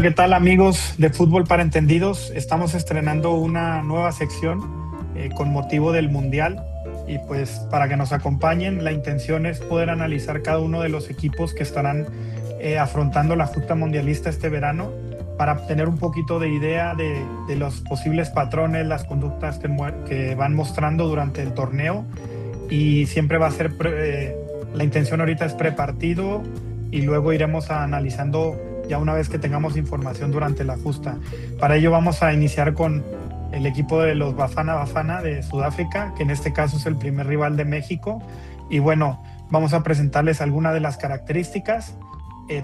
¿qué tal amigos de Fútbol para Entendidos? Estamos estrenando una nueva sección con motivo del Mundial y pues para que nos acompañen, la intención es poder analizar cada uno de los equipos que estarán afrontando la justa mundialista este verano para tener un poquito de idea de los posibles patrones, las conductas que van mostrando durante el torneo y siempre va a ser, la intención ahorita es prepartido y luego iremos analizando ya una vez que tengamos información durante la justa. Para ello vamos a iniciar con el equipo de los Bafana Bafana de Sudáfrica, que en este caso es el primer rival de México. Y bueno, vamos a presentarles algunas de las características.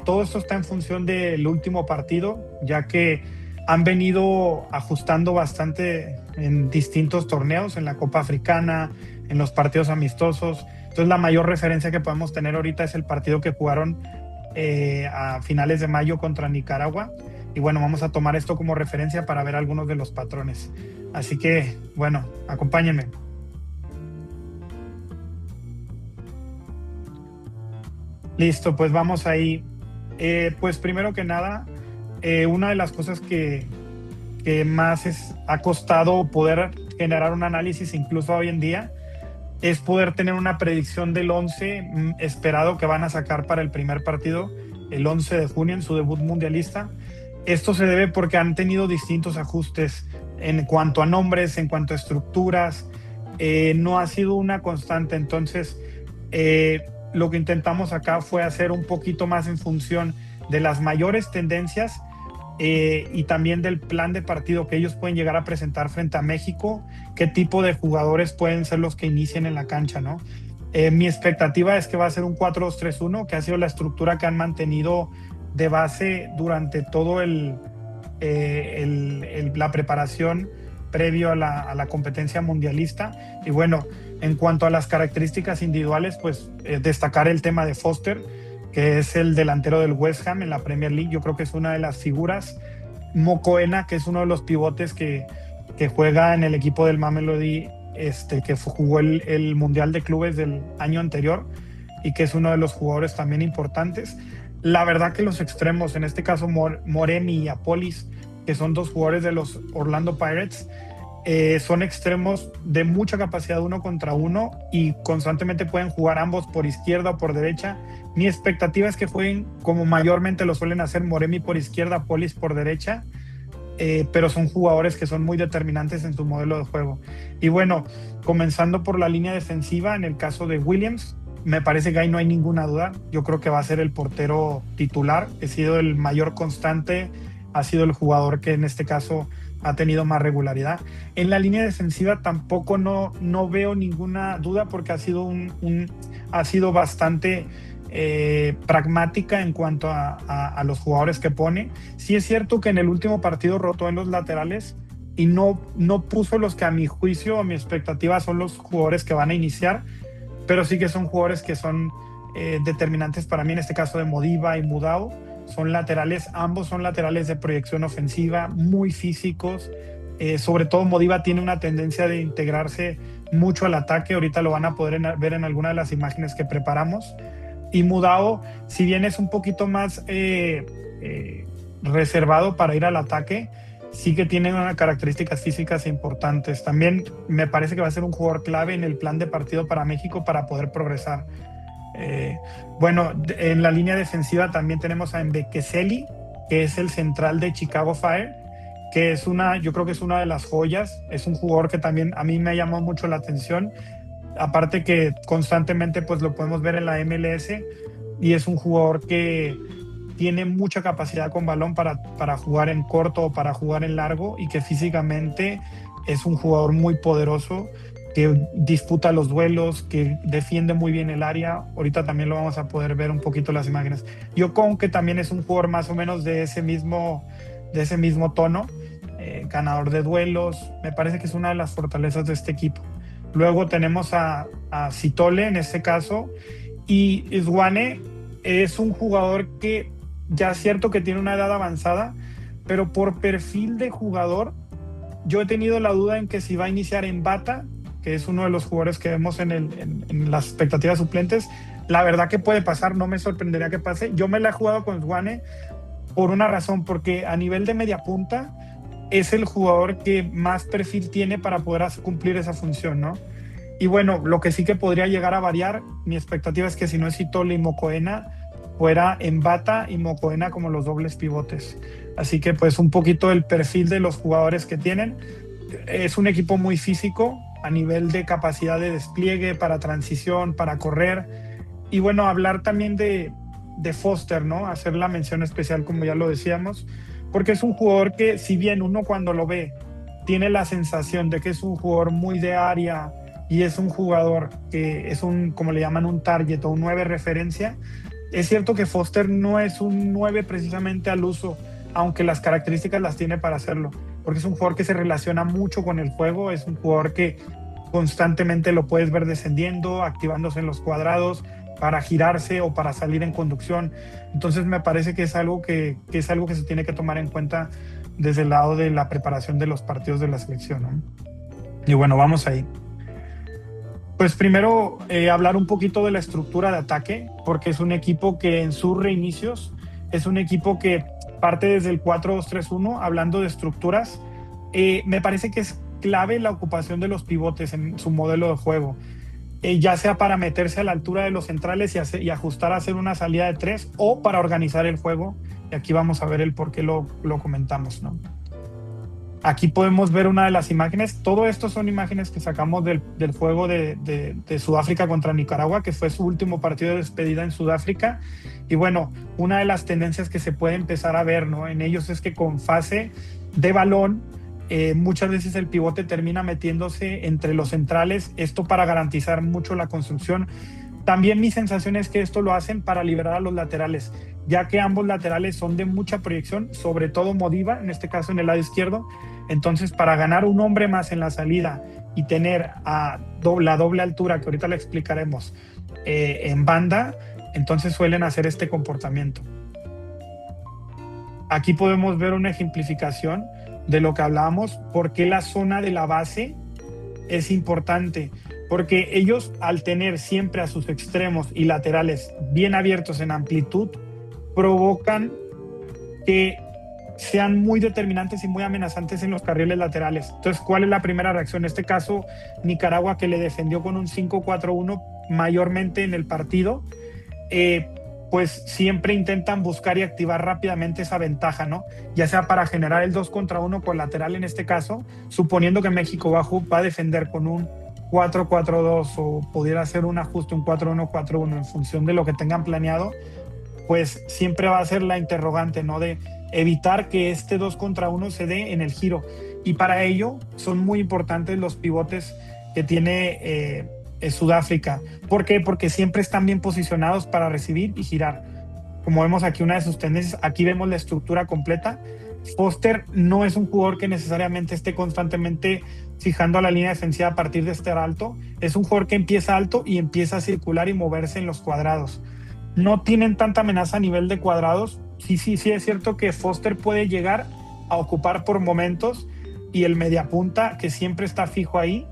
Todo esto está en función del último partido, ya que han venido ajustando bastante en distintos torneos, en la Copa Africana, en los partidos amistosos. Entonces la mayor referencia que podemos tener ahorita es el partido que jugaron a finales de mayo contra Nicaragua. Y bueno, vamos a tomar esto como referencia para ver algunos de los patrones. Así que, bueno, acompáñenme. Listo, pues vamos ahí. Pues primero que nada, una de las cosas que más ha costado poder generar un análisis incluso hoy en día es poder tener una predicción del 11 esperado que van a sacar para el primer partido, el 11 de junio en su debut mundialista. Esto se debe porque han tenido distintos ajustes en cuanto a nombres, en cuanto a estructuras. No ha sido una constante. Entonces, lo que intentamos acá fue hacer un poquito más en función de las mayores tendencias y también del plan de partido que ellos pueden llegar a presentar frente a México, qué tipo de jugadores pueden ser los que inicien en la cancha, ¿no? Mi expectativa es que va a ser un 4-2-3-1, que ha sido la estructura que han mantenido de base durante todo la preparación previo a la competencia mundialista. Y bueno, en cuanto a las características individuales, pues destacar el tema de Foster, que es el delantero del West Ham en la Premier League. Yo creo que es una de las figuras. Mokoena, que es uno de los pivotes que juega en el equipo del Mamelodi, que jugó el Mundial de Clubes del año anterior y que es uno de los jugadores también importantes. La verdad que los extremos, en este caso Moremi y Apolis, que son dos jugadores de los Orlando Pirates, son extremos de mucha capacidad uno contra uno y constantemente pueden jugar ambos por izquierda o por derecha. Mi expectativa es que jueguen como mayormente lo suelen hacer, Moremi por izquierda, Polis por derecha, pero son jugadores que son muy determinantes en su modelo de juego. Y bueno, comenzando por la línea defensiva, en el caso de Williams, me parece que ahí no hay ninguna duda. Yo creo que va a ser el portero titular, ha sido el mayor constante, ha sido el jugador que en este caso ha tenido más regularidad. En la línea defensiva tampoco no veo ninguna duda porque ha sido bastante pragmática en cuanto a los jugadores que pone. Sí es cierto que en el último partido rotó en los laterales y no puso los que a mi juicio, a mi expectativa son los jugadores que van a iniciar, pero sí que son jugadores que son determinantes para mí, en este caso de Modiba y Mudau. Son laterales, ambos son laterales de proyección ofensiva, muy físicos. Sobre todo Modiba tiene una tendencia de integrarse mucho al ataque. Ahorita lo van a poder ver en alguna de las imágenes que preparamos. Y Mudau, si bien es un poquito más reservado para ir al ataque, sí que tiene unas características físicas importantes. También me parece que va a ser un jugador clave en el plan de partido para México para poder progresar. Bueno, en la línea defensiva también tenemos a Mbekeseli, que es el central de Chicago Fire, que yo creo que es una de las joyas. Es un jugador que también a mí me llamó mucho la atención, aparte que constantemente pues lo podemos ver en la MLS, y es un jugador que tiene mucha capacidad con balón para jugar en corto o para jugar en largo, y que físicamente es un jugador muy poderoso, que disputa los duelos, que defiende muy bien el área. Ahorita también lo vamos a poder ver un poquito las imágenes. Yokon, que también es un jugador más o menos de ese mismo tono, ganador de duelos. Me parece que es una de las fortalezas de este equipo. Luego tenemos a Sithole en este caso, y Zwane es un jugador que ya es cierto que tiene una edad avanzada, pero por perfil de jugador yo he tenido la duda en que si va a iniciar en Bata, que es uno de los jugadores que vemos en las expectativas suplentes. La verdad que puede pasar, no me sorprendería que pase. Yo me la he jugado con Zwane por una razón, porque a nivel de media punta es el jugador que más perfil tiene para poder cumplir esa función, ¿no? Y bueno, lo que sí que podría llegar a variar, mi expectativa es que si no es Itolle y Mokoena, fuera Mbata y Mokoena como los dobles pivotes. Así que pues un poquito el perfil de los jugadores que tienen. Es un equipo muy físico a nivel de capacidad de despliegue, para transición, para correr. Y bueno, hablar también de Foster, ¿no? Hacer la mención especial, como ya lo decíamos, porque es un jugador que, si bien uno cuando lo ve tiene la sensación de que es un jugador muy de área y es un jugador que es un, como le llaman, un target o un 9 referencia, es cierto que Foster no es un 9 precisamente al uso, aunque las características las tiene para hacerlo, porque es un jugador que se relaciona mucho con el juego, es un jugador que constantemente lo puedes ver descendiendo, activándose en los cuadrados para girarse o para salir en conducción. Entonces me parece que es algo que es algo que se tiene que tomar en cuenta desde el lado de la preparación de los partidos de la selección, ¿no? Y bueno, vamos ahí. Pues primero hablar un poquito de la estructura de ataque, porque es un equipo que en sus reinicios es un equipo que parte desde el 4-2-3-1. Hablando de estructuras, me parece que es clave la ocupación de los pivotes en su modelo de juego, ya sea para meterse a la altura de los centrales y ajustar a hacer una salida de 3, o para organizar el juego, y aquí vamos a ver el por qué lo comentamos, ¿no? Aquí podemos ver una de las imágenes. Todo esto son imágenes que sacamos del juego de Sudáfrica contra Nicaragua, que fue su último partido de despedida en Sudáfrica. Y bueno, una de las tendencias que se puede empezar a ver, ¿no?, en ellos es que con fase de balón, muchas veces el pivote termina metiéndose entre los centrales, esto para garantizar mucho la construcción. También mi sensación es que esto lo hacen para liberar a los laterales, ya que ambos laterales son de mucha proyección, sobre todo Modiba, en este caso en el lado izquierdo. Entonces, para ganar un hombre más en la salida y tener a la doble altura, que ahorita le explicaremos, en banda, entonces suelen hacer este comportamiento. Aquí podemos ver una ejemplificación de lo que hablábamos, por qué la zona de la base es importante, porque ellos, al tener siempre a sus extremos y laterales bien abiertos en amplitud, provocan que sean muy determinantes y muy amenazantes en los carriles laterales. Entonces, ¿cuál es la primera reacción? En este caso, Nicaragua, que le defendió con un 5-4-1 mayormente en el partido, pues siempre intentan buscar y activar rápidamente esa ventaja, ¿no? Ya sea para generar el 2 contra 1 con lateral en este caso, suponiendo que México va a defender con un 4-4-2 o pudiera hacer un ajuste, un 4-1-4-1 en función de lo que tengan planeado, pues siempre va a ser la interrogante, ¿no?, de evitar que este 2 contra 1 se dé en el giro. Y para ello son muy importantes los pivotes que tiene Sudáfrica. ¿Por qué? Porque siempre están bien posicionados para recibir y girar. Como vemos aquí, una de sus tendencias, aquí vemos la estructura completa. Foster no es un jugador que necesariamente esté constantemente fijando a la línea defensiva a partir de estar alto. Es un jugador que empieza alto y empieza a circular y moverse en los cuadrados. No tienen tanta amenaza a nivel de cuadrados. Sí es cierto que Foster puede llegar a ocupar por momentos, y el mediapunta que siempre está fijo ahí,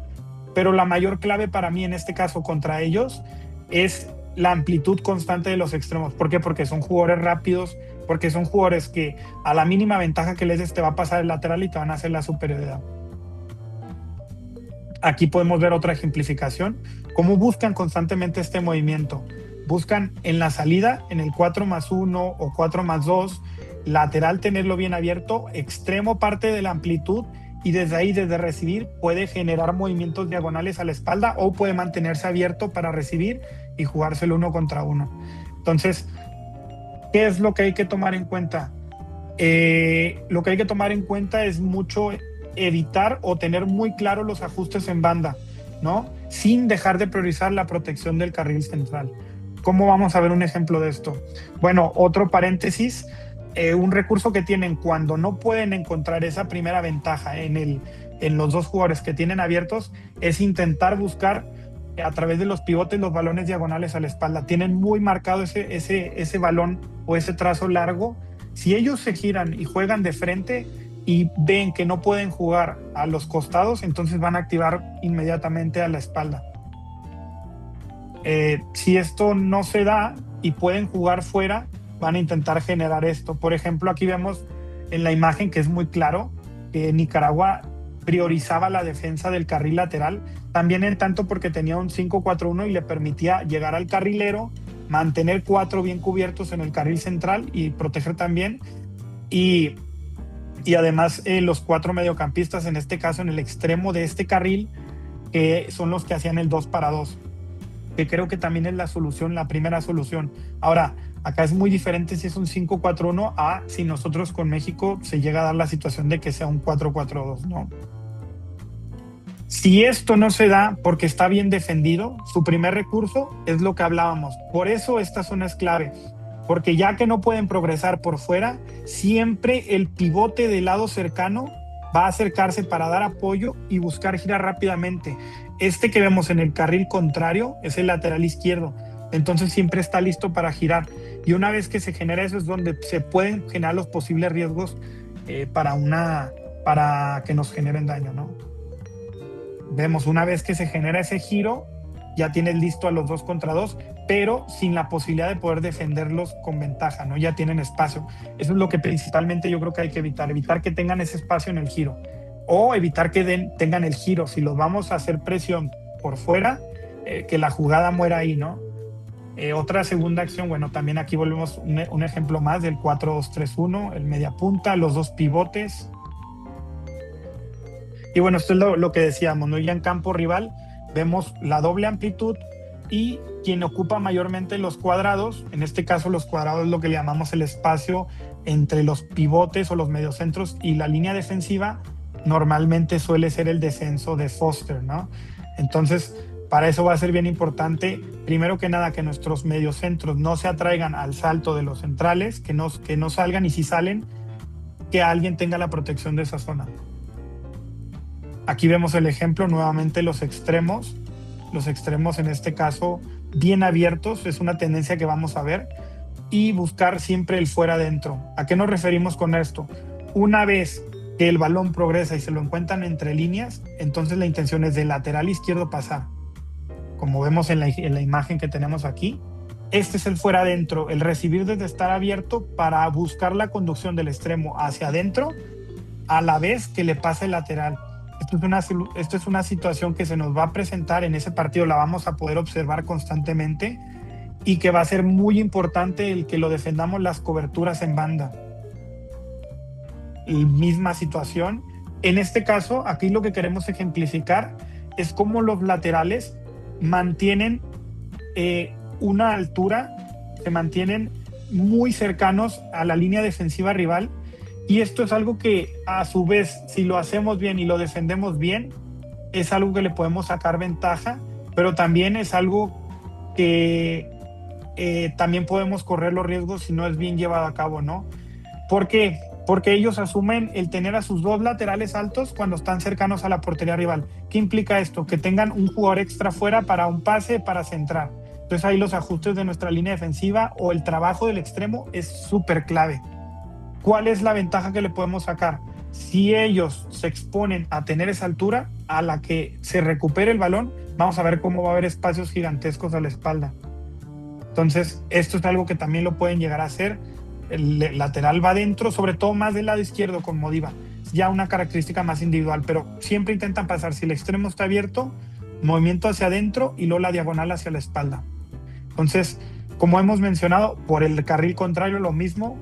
pero la mayor clave para mí en este caso contra ellos es la amplitud constante de los extremos. ¿Por qué? Porque son jugadores rápidos, porque son jugadores que a la mínima ventaja que les des te va a pasar el lateral y te van a hacer la superioridad. Aquí podemos ver otra ejemplificación, cómo buscan constantemente este movimiento. Buscan en la salida, en el 4+1 o 4+2, lateral tenerlo bien abierto, extremo parte de la amplitud, y desde ahí, desde recibir, puede generar movimientos diagonales a la espalda o puede mantenerse abierto para recibir y jugárselo 1 contra 1. Entonces, ¿qué es lo que hay que tomar en cuenta? Lo que hay que tomar en cuenta es mucho evitar o tener muy claro los ajustes en banda, ¿no?, sin dejar de priorizar la protección del carril central. ¿Cómo vamos a ver un ejemplo de esto? Bueno, otro paréntesis, un recurso que tienen cuando no pueden encontrar esa primera ventaja en los dos jugadores que tienen abiertos, es intentar buscar a través de los pivotes los balones diagonales a la espalda. Tienen muy marcado ese balón o ese trazo largo. Si ellos se giran y juegan de frente y ven que no pueden jugar a los costados, entonces van a activar inmediatamente a la espalda. Si esto no se da y pueden jugar fuera, van a intentar generar esto. Por ejemplo, aquí vemos en la imagen que es muy claro que Nicaragua priorizaba la defensa del carril lateral, también en tanto porque tenía un 5-4-1 y le permitía llegar al carrilero, mantener 4 bien cubiertos en el carril central y proteger también, y, y además los 4 mediocampistas, en este caso en el extremo de este carril, que son los que hacían el 2 para 2, que creo que también es la solución, la primera solución. Ahora, acá es muy diferente si es un 5-4-1 a si nosotros con México se llega a dar la situación de que sea un 4-4-2, ¿no? Si esto no se da porque está bien defendido, su primer recurso es lo que hablábamos. Por eso esta zona es clave, porque ya que no pueden progresar por fuera, siempre el pivote del lado cercano va a acercarse para dar apoyo y buscar girar rápidamente. Este que vemos en el carril contrario es el lateral izquierdo, entonces siempre está listo para girar. Y una vez que se genera eso es donde se pueden generar los posibles riesgos para que nos generen daño, ¿no? Vemos, una vez que se genera ese giro, ya tienes listo a los 2 contra 2, pero sin la posibilidad de poder defenderlos con ventaja, ¿no? Ya tienen espacio. Eso es lo que principalmente yo creo que hay que evitar que tengan ese espacio en el giro, o evitar que tengan el giro. Si los vamos a hacer presión por fuera, que la jugada muera ahí, ¿no? Otra segunda acción, bueno, también aquí volvemos un ejemplo más del 4-2-3-1, el media punta, los 2 pivotes. Y bueno, esto es lo que decíamos, ¿no? Ya en campo rival vemos la doble amplitud y quien ocupa mayormente los cuadrados, en este caso los cuadrados es lo que le llamamos el espacio entre los pivotes o los mediocentros y la línea defensiva, normalmente suele ser el descenso de Foster, ¿no? Entonces, para eso va a ser bien importante, primero que nada, que nuestros mediocentros no se atraigan al salto de los centrales, que no salgan, y si salen, que alguien tenga la protección de esa zona. Aquí vemos el ejemplo, nuevamente los extremos en este caso bien abiertos, es una tendencia que vamos a ver, y buscar siempre el fuera adentro. ¿A qué nos referimos con esto? Una vez que el balón progresa y se lo encuentran entre líneas, entonces la intención es del lateral izquierdo pasar, como vemos en la imagen que tenemos aquí. Este es el fuera adentro, el recibir desde estar abierto para buscar la conducción del extremo hacia adentro a la vez que le pasa el lateral. Esto es una situación que se nos va a presentar en ese partido, la vamos a poder observar constantemente, y que va a ser muy importante el que lo defendamos las coberturas en banda. Misma situación. En este caso, aquí lo que queremos ejemplificar es cómo los laterales mantienen una altura, se mantienen muy cercanos a la línea defensiva rival. Y esto es algo que, a su vez, si lo hacemos bien y lo defendemos bien, es algo que le podemos sacar ventaja, pero también es algo que también podemos correr los riesgos si no es bien llevado a cabo, ¿no? ¿Por qué? Porque ellos asumen el tener a sus 2 laterales altos cuando están cercanos a la portería rival. ¿Qué implica esto? Que tengan un jugador extra fuera para un pase, para centrar. Entonces ahí los ajustes de nuestra línea defensiva o el trabajo del extremo es súper clave. ¿Cuál es la ventaja que le podemos sacar? Si ellos se exponen a tener esa altura, a la que se recupere el balón, vamos a ver cómo va a haber espacios gigantescos a la espalda. Entonces, esto es algo que también lo pueden llegar a hacer. El lateral va adentro, sobre todo más del lado izquierdo con Modiva. Es ya una característica más individual, pero siempre intentan pasar. Si el extremo está abierto, movimiento hacia adentro y luego la diagonal hacia la espalda. Entonces, como hemos mencionado, por el carril contrario lo mismo,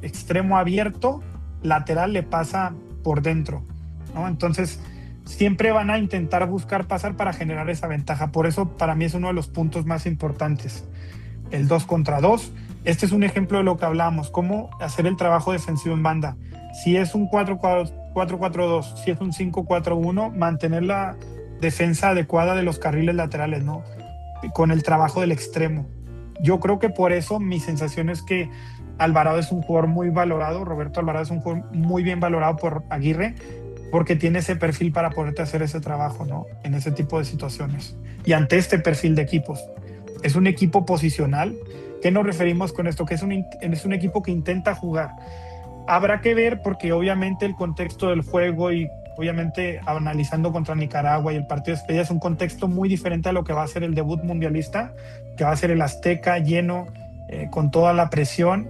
extremo abierto, lateral le pasa por dentro, ¿no? Entonces siempre van a intentar buscar pasar para generar esa ventaja. Por eso para mí es uno de los puntos más importantes, el 2 contra 2. Este es un ejemplo de lo que hablábamos, cómo hacer el trabajo defensivo en banda. Si es un 4-4-2, si es un 5-4-1, mantener la defensa adecuada de los carriles laterales, ¿no? Con el trabajo del extremo. Yo creo que por eso mi sensación es que Alvarado es un jugador muy valorado, Roberto Alvarado es un jugador muy bien valorado por Aguirre, porque tiene ese perfil para poderte hacer ese trabajo, ¿no? En ese tipo de situaciones. Y ante este perfil de equipos. Es un equipo posicional. ¿Qué nos referimos con esto? Que es un equipo que intenta jugar. Habrá que ver, porque obviamente el contexto del juego y obviamente analizando contra Nicaragua y el partido de despedida es un contexto muy diferente a lo que va a ser el debut mundialista, que va a ser el Azteca lleno, con toda la presión.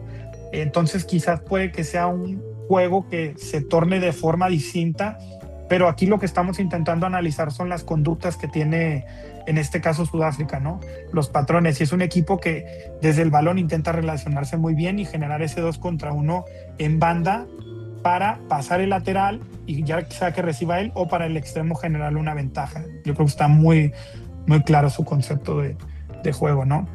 Entonces quizás puede que sea un juego que se torne de forma distinta, pero aquí lo que estamos intentando analizar son las conductas que tiene, en este caso, Sudáfrica, ¿no? Los patrones. Y es un equipo que desde el balón intenta relacionarse muy bien y generar ese 2 contra 1 en banda para pasar el lateral y ya sea que reciba él, o para el extremo generarle una ventaja. Yo creo que está muy, muy claro su concepto de juego, ¿no?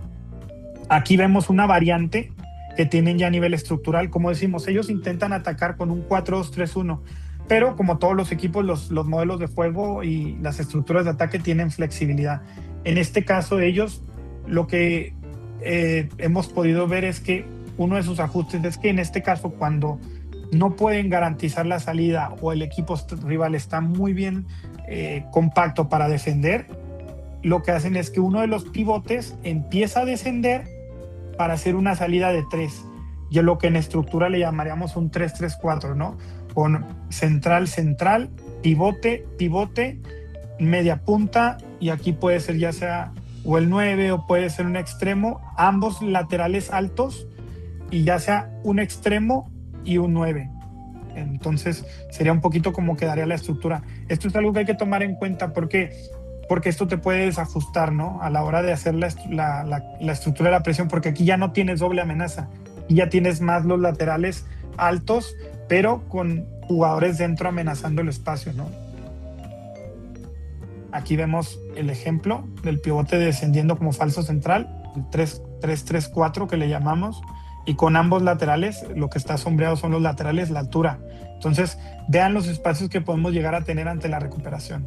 Aquí vemos una variante que tienen ya a nivel estructural. Como decimos, ellos intentan atacar con un 4-2-3-1, pero como todos los equipos, los modelos de juego y las estructuras de ataque tienen flexibilidad. En este caso, ellos, lo que hemos podido ver es que uno de sus ajustes es que en este caso, cuando no pueden garantizar la salida o el equipo rival está muy bien compacto para defender, lo que hacen es que uno de los pivotes empieza a descender para hacer una salida de 3, y lo que en estructura le llamaríamos un 3-3-4, ¿no? Con central, central, pivote, pivote, media punta, y aquí puede ser ya sea o el 9 o puede ser un extremo, ambos laterales altos, y ya sea un extremo y un 9. Entonces sería un poquito como quedaría la estructura. Esto es algo que hay que tomar en cuenta porque esto te puede desajustar, ¿no? A la hora de hacer la estructura de la presión, porque aquí ya no tienes doble amenaza y ya tienes más los laterales altos, pero con jugadores dentro amenazando el espacio, ¿no? Aquí vemos el ejemplo del pivote descendiendo como falso central, el 3-3-4 que le llamamos, y con ambos laterales, lo que está sombreado son los laterales, la altura. Entonces, vean los espacios que podemos llegar a tener ante la recuperación.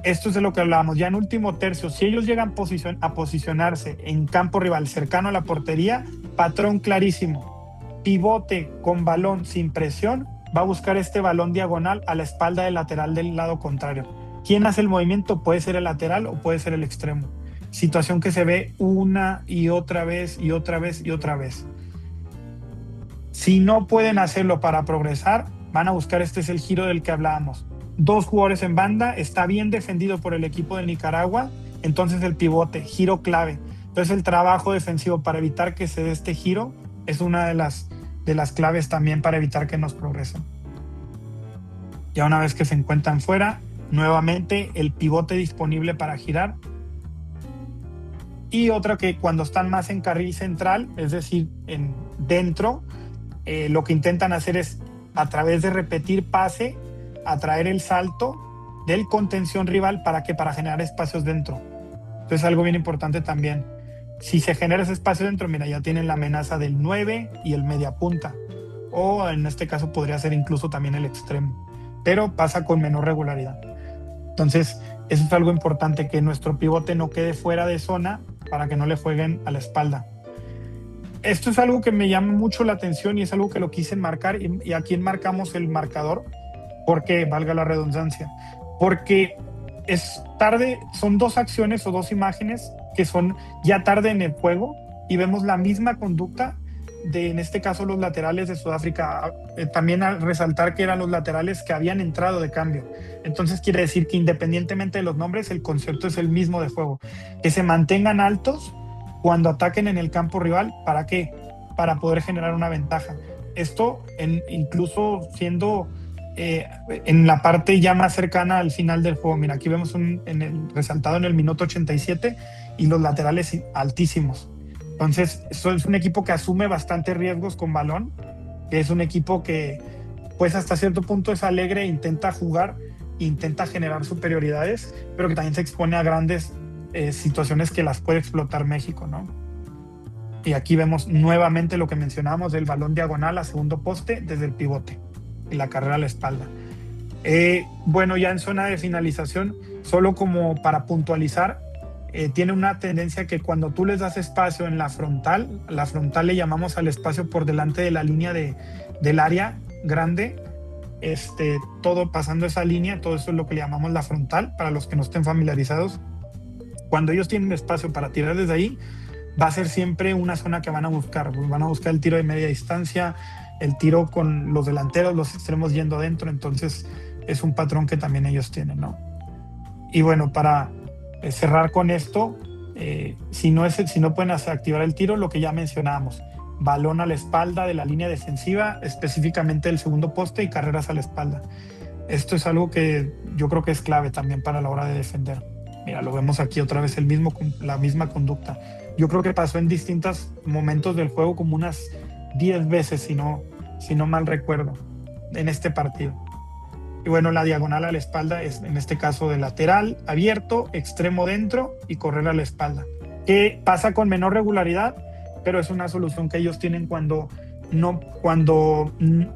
Esto es de lo que hablábamos. Ya en último tercio, si ellos llegan a posicionarse en campo rival cercano a la portería, patrón clarísimo. Pivote con balón sin presión, va a buscar este balón diagonal a la espalda del lateral del lado contrario. ¿Quién hace el movimiento? Puede ser el lateral o puede ser el extremo. Situación que se ve una y otra vez y otra vez y otra vez. Si no pueden hacerlo para progresar, van a buscar, este es el giro del que hablábamos. 2 jugadores en banda, está bien defendido por el equipo de Nicaragua, entonces el pivote, giro clave. Entonces el trabajo defensivo para evitar que se dé este giro es una de las claves también para evitar que nos progresen. Ya una vez que se encuentran fuera, nuevamente el pivote disponible para girar. Y otra que cuando están más en carril central, es decir, dentro, lo que intentan hacer es, a través de repetir pase, atraer el salto del contención rival para generar espacios dentro. Entonces algo bien importante también. Si se genera ese espacio dentro, mira, ya tienen la amenaza del 9 y el media punta. O en este caso podría ser incluso también el extremo. Pero pasa con menor regularidad. Entonces, eso es algo importante, que nuestro pivote no quede fuera de zona para que no le jueguen a la espalda. Esto es algo que me llama mucho la atención y es algo que lo quise marcar, y aquí enmarcamos el marcador, porque valga la redundancia, porque es tarde, son 2 acciones o 2 imágenes que son ya tarde en el juego, y vemos la misma conducta de, en este caso, los laterales de Sudáfrica. También al resaltar que eran los laterales que habían entrado de cambio. Entonces quiere decir que independientemente de los nombres, el concepto es el mismo de juego, que se mantengan altos cuando ataquen en el campo rival. ¿Para qué? Para poder generar una ventaja. Esto incluso siendo en la parte ya más cercana al final del juego. Mira, aquí vemos resaltado en el minuto 87 y los laterales altísimos. Entonces, eso es un equipo que asume bastante riesgos con balón, que es un equipo que pues hasta cierto punto es alegre, intenta jugar, intenta generar superioridades, pero que también se expone a grandes situaciones que las puede explotar México, ¿no? Y aquí vemos nuevamente lo que mencionábamos del balón diagonal a segundo poste desde el pivote y la carrera a la espalda. Bueno, ya en zona de finalización, solo como para puntualizar, tiene una tendencia que cuando tú les das espacio en la frontal le llamamos al espacio por delante de la línea del área grande, todo pasando esa línea, todo eso es lo que le llamamos la frontal, para los que no estén familiarizados. Cuando ellos tienen espacio para tirar desde ahí, va a ser siempre una zona que van a buscar el tiro de media distancia, el tiro con los delanteros, los extremos yendo adentro. Entonces es un patrón que también ellos tienen, ¿no? Y bueno, para cerrar con esto, Si no pueden activar el tiro, lo que ya mencionábamos, balón a la espalda de la línea defensiva, específicamente del segundo poste, y carreras a la espalda. Esto es algo que yo creo que es clave también para la hora de defender. Mira, lo vemos aquí otra vez, la misma conducta. Yo creo que pasó en distintos momentos del juego, como unas 10 veces, si no mal recuerdo, en este partido. Y bueno, la diagonal a la espalda es, en este caso, de lateral, abierto, extremo dentro y correr a la espalda. Que pasa con menor regularidad, pero es una solución que ellos tienen cuando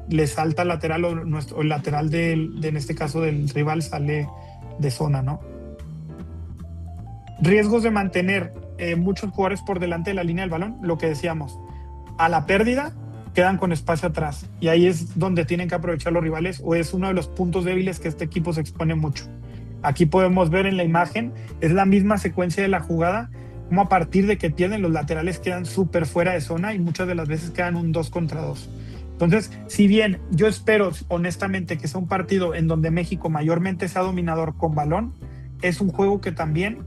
les salta el lateral o el lateral en este caso del rival sale de zona, ¿no? Riesgos de mantener muchos jugadores por delante de la línea del balón, lo que decíamos, a la pérdida quedan con espacio atrás, y ahí es donde tienen que aprovechar los rivales, o es uno de los puntos débiles que este equipo se expone mucho. Aquí podemos ver en la imagen, es la misma secuencia de la jugada, como a partir de que pierden, los laterales quedan súper fuera de zona y muchas de las veces quedan un 2 contra 2. Entonces, si bien yo espero honestamente que sea un partido en donde México mayormente sea dominador con balón, es un juego que también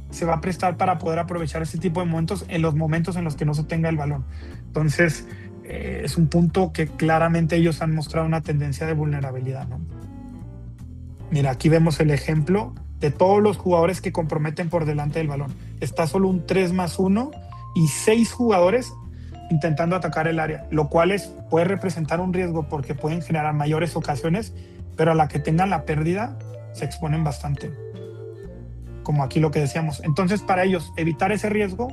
se va a prestar para poder aprovechar ese tipo de momentos en los momentos en los que no se tenga el balón. Entonces, es un punto que claramente ellos han mostrado una tendencia de vulnerabilidad, ¿no? Mira, aquí vemos el ejemplo de todos los jugadores que comprometen por delante del balón. Está solo un 3+1 y 6 jugadores intentando atacar el área, lo cual puede representar un riesgo porque pueden generar mayores ocasiones, pero a la que tengan la pérdida se exponen bastante, como aquí lo que decíamos. Entonces, para ellos evitar ese riesgo,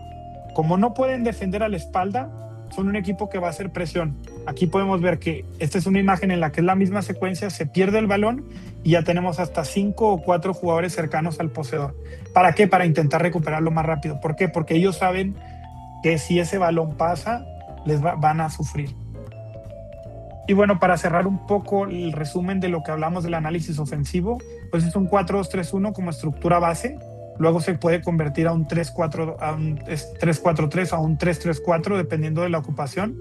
como no pueden defender a la espalda, son un equipo que va a hacer presión. Aquí podemos ver que esta es una imagen en la que es la misma secuencia, se pierde el balón y ya tenemos hasta 5 o 4 jugadores cercanos al poseedor. ¿Para qué? Para intentar recuperarlo más rápido. ¿Por qué? Porque ellos saben que si ese balón pasa, van a sufrir. Y bueno, para cerrar un poco el resumen de lo que hablamos del análisis ofensivo, pues es un 4-2-3-1 como estructura base. Luego se puede convertir a un 3-4-3 o a un 3-3-4 dependiendo de la ocupación.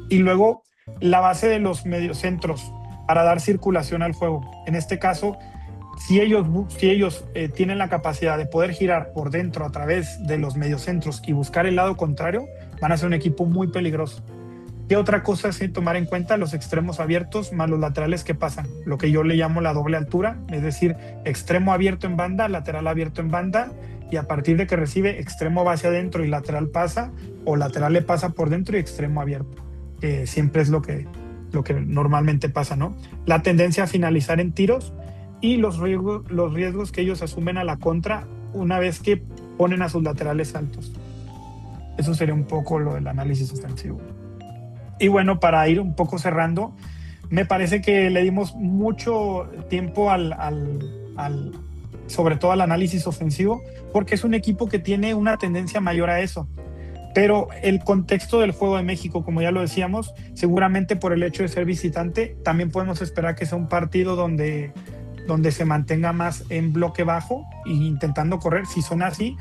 Y luego la base de los mediocentros para dar circulación al juego. En este caso, si ellos tienen la capacidad de poder girar por dentro a través de los mediocentros y buscar el lado contrario, van a ser un equipo muy peligroso. ¿Qué otra cosa es tomar en cuenta? Los extremos abiertos más los laterales que pasan, lo que yo le llamo la doble altura, es decir, extremo abierto en banda, lateral abierto en banda, y a partir de que recibe, extremo va hacia adentro y lateral pasa, o lateral le pasa por dentro y extremo abierto, que siempre es lo que normalmente pasa, ¿no? La tendencia a finalizar en tiros y los riesgos que ellos asumen a la contra una vez que ponen a sus laterales altos. Eso sería un poco lo del análisis ofensivo. Y bueno, para ir un poco cerrando, me parece que le dimos mucho tiempo sobre todo al análisis ofensivo, porque es un equipo que tiene una tendencia mayor a eso. Pero el contexto del juego de México, como ya lo decíamos, seguramente por el hecho de ser visitante, también podemos esperar que sea un partido donde se mantenga más en bloque bajo e intentando correr. Si son así,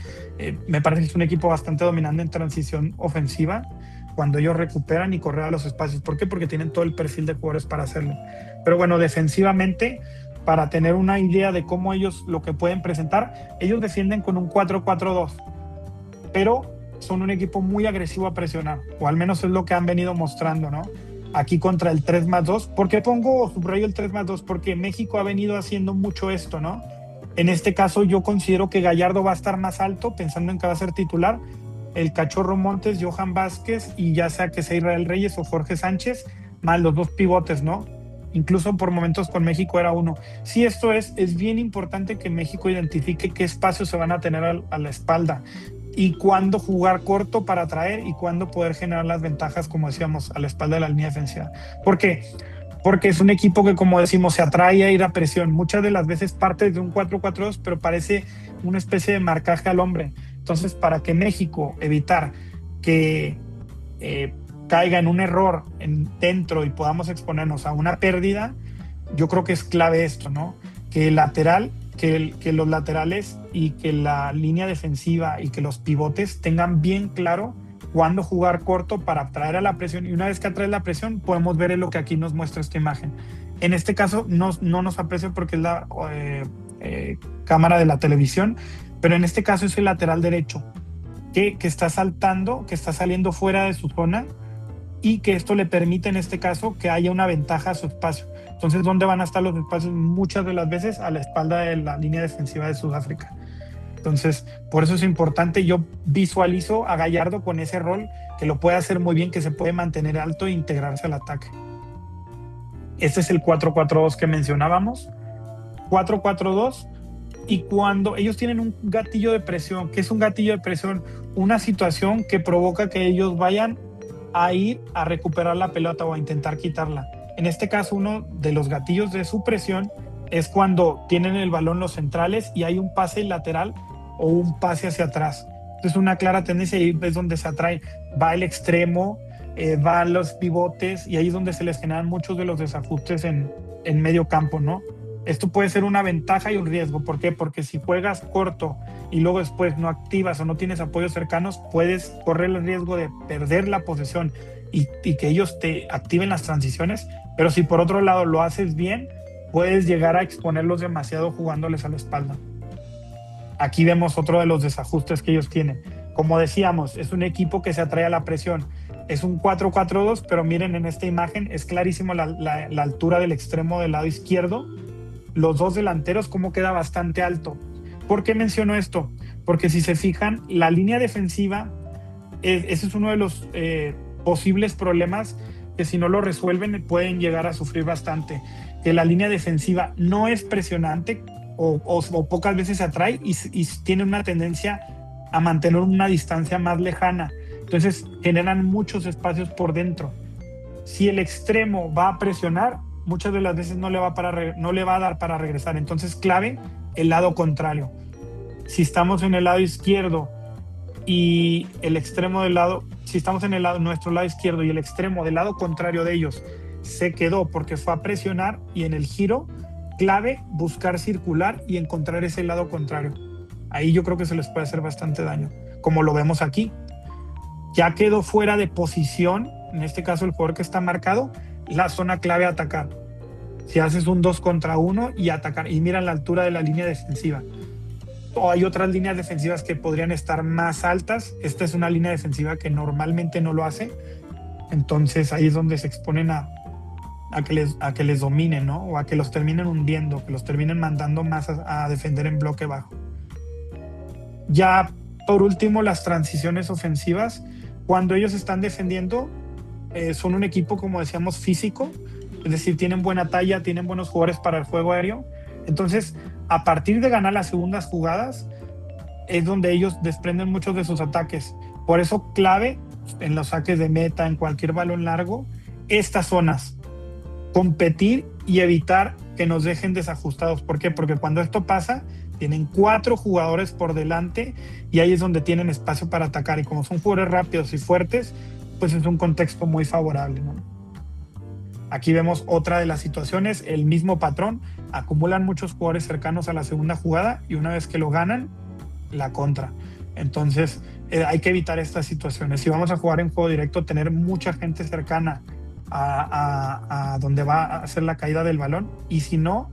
me parece que es un equipo bastante dominante en transición ofensiva, cuando ellos recuperan y corren a los espacios. ¿Por qué? Porque tienen todo el perfil de jugadores para hacerlo. Pero bueno, defensivamente, para tener una idea de cómo ellos lo que pueden presentar, ellos defienden con un 4-4-2, pero son un equipo muy agresivo a presionar, o al menos es lo que han venido mostrando, ¿no? Aquí contra el 3+2. ¿Por qué subrayo el 3+2? Porque México ha venido haciendo mucho esto, ¿no? En este caso yo considero que Gallardo va a estar más alto, pensando en que va a ser titular, el Cachorro Montes, Johan Vázquez, y ya sea que sea Israel Reyes o Jorge Sánchez, más los 2 pivotes, ¿no? Incluso por momentos con México era 1. Sí, esto es bien importante que México identifique qué espacios se van a tener a la espalda y cuándo jugar corto para atraer y cuándo poder generar las ventajas, como decíamos, a la espalda de la línea defensiva. ¿Por qué? Porque es un equipo que, como decimos, se atrae a ir a presión. Muchas de las veces parte de un 4-4-2, pero parece una especie de marcaje al hombre. Entonces, para que México evitar que caiga en un error dentro y podamos exponernos a una pérdida, yo creo que es clave esto, ¿no? Que los laterales y que la línea defensiva y que los pivotes tengan bien claro cuándo jugar corto para atraer a la presión, y una vez que atrae la presión podemos ver lo que aquí nos muestra esta imagen. En este caso no nos aprecia porque es la cámara de la televisión, pero en este caso es el lateral derecho, que está saltando, que está saliendo fuera de su zona y que esto le permite en este caso que haya una ventaja a su espacio. Entonces, ¿dónde van a estar los espacios? Muchas de las veces a la espalda de la línea defensiva de Sudáfrica. Entonces, por eso es importante. Yo visualizo a Gallardo con ese rol, que lo puede hacer muy bien, que se puede mantener alto e integrarse al ataque. Este es el 4-4-2 que mencionábamos. 4-4-2. Y cuando ellos tienen un gatillo de presión, ¿qué es un gatillo de presión? Una situación que provoca que ellos vayan a ir a recuperar la pelota o a intentar quitarla. En este caso, uno de los gatillos de su presión es cuando tienen el balón los centrales y hay un pase lateral o un pase hacia atrás. Entonces, una clara tendencia, ahí es donde se atrae. Va el extremo, van los pivotes, y ahí es donde se les generan muchos de los desajustes en medio campo, ¿no? Esto puede ser una ventaja y un riesgo. ¿Por qué? Porque si juegas corto y luego después no activas o no tienes apoyos cercanos, puedes correr el riesgo de perder la posesión y que ellos te activen las transiciones. Pero si por otro lado lo haces bien, puedes llegar a exponerlos demasiado jugándoles a la espalda. Aquí vemos otro de los desajustes que ellos tienen. Como decíamos, es un equipo que se atrae a la presión. Es un 4-4-2, pero miren en esta imagen, es clarísimo la altura del extremo del lado izquierdo. Los dos delanteros, cómo queda bastante alto. ¿Por qué menciono esto? Porque si se fijan, la línea defensiva, ese es uno de los posibles problemas que si no lo resuelven pueden llegar a sufrir bastante. Que la línea defensiva no es presionante o pocas veces se atrae y tiene una tendencia a mantener una distancia más lejana. Entonces generan muchos espacios por dentro. Si el extremo va a presionar, muchas de las veces no le va a dar para regresar. Entonces, clave el lado contrario. Si estamos en el lado izquierdo y el extremo del lado, si estamos en nuestro lado izquierdo y el extremo del lado contrario de ellos se quedó porque fue a presionar, y en el giro, clave buscar circular y encontrar ese lado contrario. Ahí yo creo que se les puede hacer bastante daño, como lo vemos aquí. Ya quedó fuera de posición, en este caso el jugador que está marcado, la zona clave a atacar. Si haces un 2 contra 1 y atacar, y mira la altura de la línea defensiva. O hay otras líneas defensivas que podrían estar más altas. Esta es una línea defensiva que normalmente no lo hace. Entonces ahí es donde se exponen a que les dominen, ¿no? O a que los terminen hundiendo, que los terminen mandando más a defender en bloque bajo. Ya por último, las transiciones ofensivas. Cuando ellos están defendiendo, son un equipo, como decíamos, físico, es decir, tienen buena talla, tienen buenos jugadores para el juego aéreo. Entonces, a partir de ganar las segundas jugadas, es donde ellos desprenden muchos de sus ataques. Por eso, clave en los saques de meta, en cualquier balón largo, estas zonas, competir y evitar que nos dejen desajustados. ¿Por qué? Porque cuando esto pasa, tienen 4 jugadores por delante y ahí es donde tienen espacio para atacar, y como son jugadores rápidos y fuertes, pues es un contexto muy favorable, ¿no? Aquí vemos otra de las situaciones, el mismo patrón, acumulan muchos jugadores cercanos a la segunda jugada y una vez que lo ganan, la contra. Entonces hay que evitar estas situaciones. Si vamos a jugar en juego directo, tener mucha gente cercana a donde va a hacer la caída del balón, y si no,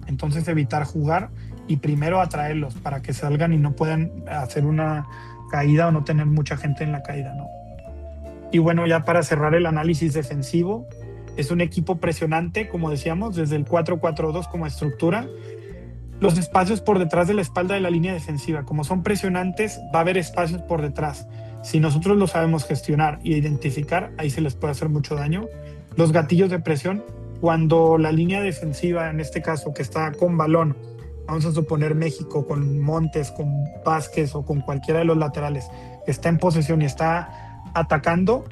entonces evitar jugar y primero atraerlos para que salgan y no puedan hacer una caída o no tener mucha gente en la caída, ¿no? Y bueno, ya para cerrar el análisis defensivo, es un equipo presionante, como decíamos, desde el 4-4-2 como estructura. Los espacios por detrás de la espalda de la línea defensiva, como son presionantes, va a haber espacios por detrás. Si nosotros lo sabemos gestionar e identificar, ahí se les puede hacer mucho daño. Los gatillos de presión, cuando la línea defensiva, en este caso, que está con balón, vamos a suponer México, con Montes, con Vázquez o con cualquiera de los laterales, que está en posesión y está atacando,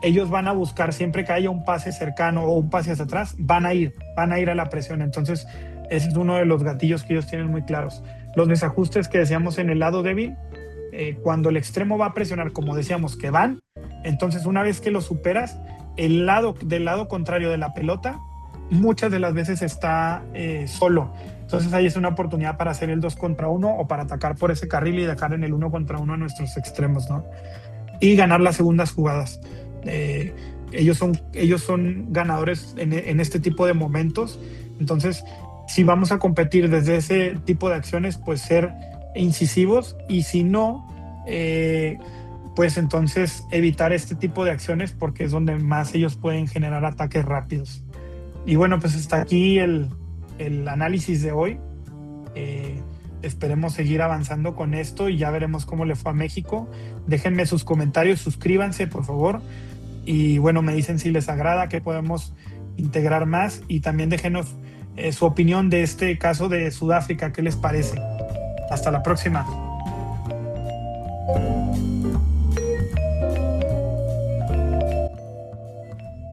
ellos van a buscar siempre que haya un pase cercano o un pase hacia atrás, van a ir a la presión. Entonces, ese es uno de los gatillos que ellos tienen muy claros. Los desajustes que decíamos en el lado débil, cuando el extremo va a presionar, como decíamos, que van, entonces una vez que lo superas, del lado contrario de la pelota, muchas de las veces está solo. Entonces ahí es una oportunidad para hacer el 2 contra 1 o para atacar por ese carril y dejar en el 1 contra 1 a nuestros extremos, ¿no? Y ganar las segundas jugadas. Ellos son ganadores en este tipo de momentos. Entonces, si vamos a competir desde ese tipo de acciones, pues ser incisivos, y si no, pues entonces evitar este tipo de acciones, porque es donde más ellos pueden generar ataques rápidos. Y bueno, pues hasta aquí el análisis de hoy. Eh, Esperemos seguir avanzando con esto y ya veremos cómo le fue a México. Déjenme sus comentarios, suscríbanse por favor, y bueno, me dicen si les agrada, que podemos integrar más, y también déjenos su opinión de este caso de Sudáfrica, ¿qué les parece? Hasta la próxima.